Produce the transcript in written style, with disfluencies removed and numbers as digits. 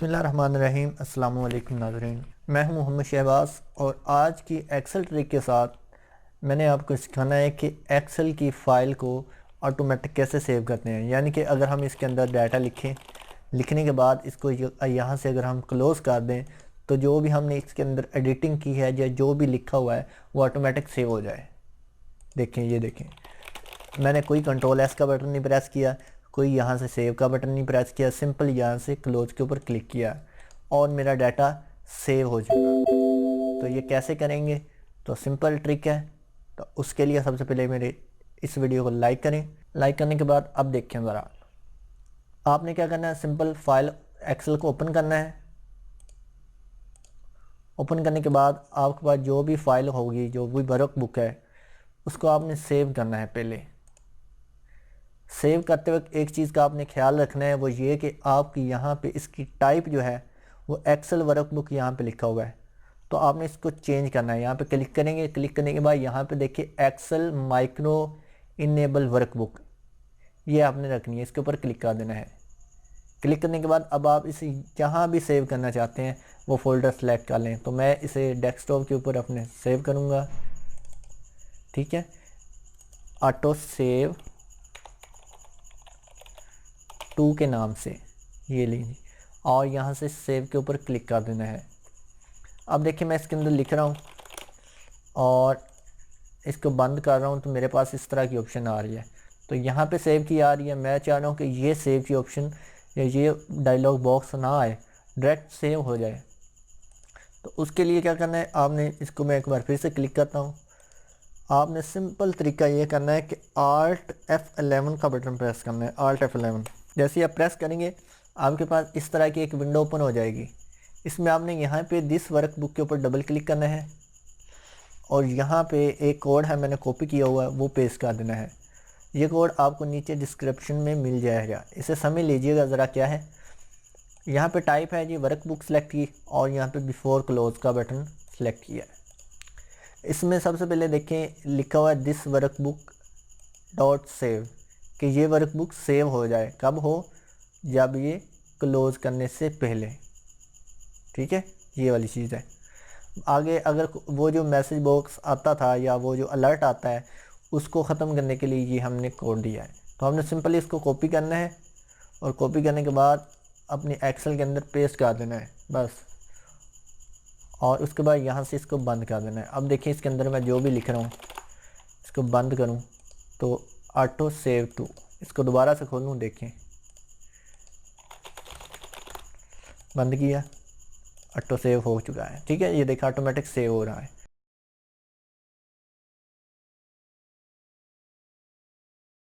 बिस्मिल्लाहिर्रहमानिर्रहीम। अस्सलाम वालेकुम नाज़रीन, मैं हूं मोहम्मद शहबाज और आज की एक्सेल ट्रिक के साथ मैंने आपको सिखाना है कि एक्सेल की फ़ाइल को ऑटोमेटिक कैसे सेव करते हैं। यानी कि अगर हम इसके अंदर डाटा लिखने के बाद इसको यहाँ से अगर हम क्लोज़ कर दें तो जो भी हमने इसके अंदर एडिटिंग की है या जो भी लिखा हुआ है वो ऑटोमेटिक सेव हो जाए। देखें, ये देखें, मैंने कोई कंट्रोल एस का बटन नहीं प्रेस किया, कोई यहाँ से सेव का बटन नहीं प्रेस किया, सिंपल यहाँ से क्लोज के ऊपर क्लिक किया और मेरा डाटा सेव हो चुका। तो ये कैसे करेंगे? तो सिंपल ट्रिक है। तो उसके लिए सबसे पहले मेरे इस वीडियो को लाइक करें। लाइक करने के बाद अब देखें ज़रा, आपने क्या करना है, सिंपल फाइल एक्सेल को ओपन करना है। ओपन करने के बाद आपके पास जो भी फाइल होगी, जो भी वर्क बुक है, उसको आपने सेव करना है। पहले सेव करते वक्त एक चीज़ का आपने ख्याल रखना है, वो ये कि आपकी यहाँ पे इसकी टाइप जो है वो एक्सेल वर्कबुक यहाँ पे लिखा हुआ है, तो आपने इसको चेंज करना है। यहाँ पे क्लिक करेंगे, क्लिक करने के बाद यहाँ पे देखिए एक्सेल माइक्रो इनेबल वर्कबुक, ये आपने रखनी है, इसके ऊपर क्लिक कर देना है। क्लिक करने के बाद अब आप इसे जहाँ भी सेव करना चाहते हैं वो फ़ोल्डर सेलेक्ट कर लें। तो मैं इसे डेस्कटॉप के ऊपर अपने सेव करूँगा, ठीक है। ऑटो सेव 2 के नाम से ये लीजिए और यहाँ से सेव के ऊपर क्लिक कर देना है। अब देखिए मैं इसके अंदर लिख रहा हूँ और इसको बंद कर रहा हूँ तो मेरे पास इस तरह की ऑप्शन आ रही है। तो यहाँ पे सेव की आ रही है, मैं चाह रहा हूँ कि ये सेव की ऑप्शन या ये डायलॉग बॉक्स ना आए, डायरेक्ट सेव हो जाए। तो उसके लिए क्या करना है, आपने इसको मैं एक बार फिर से क्लिक करता हूँ। आपने सिंपल तरीका ये करना है कि Alt F11 का बटन प्रेस करना है। Alt F11 जैसे ही आप प्रेस करेंगे आपके पास इस तरह की एक विंडो ओपन हो जाएगी। इसमें आपने यहाँ पे दिस वर्क बुक के ऊपर डबल क्लिक करना है और यहाँ पे एक कोड है, मैंने कॉपी किया हुआ है, वो पेस्ट कर देना है। ये कोड आपको नीचे डिस्क्रिप्शन में मिल जाएगा, इसे समझ लीजिएगा ज़रा क्या है। यहाँ पे टाइप है जी वर्क बुक सेलेक्ट की और यहाँ पे बिफोर क्लोज का बटन सेलेक्ट किया है। इसमें सबसे पहले देखें लिखा हुआ है this work book dot save, कि ये वर्क बुक सेव हो जाए। कब हो? जब ये क्लोज़ करने से पहले, ठीक है, ये वाली चीज़ है। आगे अगर वो जो मैसेज बॉक्स आता था या वो जो अलर्ट आता है उसको ख़त्म करने के लिए ये हमने कोड दिया है। तो हमने सिंपली इसको कॉपी करना है और कॉपी करने के बाद अपनी एक्सेल के अंदर पेस्ट कर देना है बस, और उसके बाद यहाँ से इसको बंद कर देना है। अब देखिए इसके अंदर मैं जो भी लिख रहा हूँ इसको बंद करूँ तो ऑटो सेव टू, इसको दोबारा से खोलूँ, देखें बंद किया, ऑटो सेव हो चुका है, ठीक है। ये देखा ऑटोमेटिक सेव हो रहा है।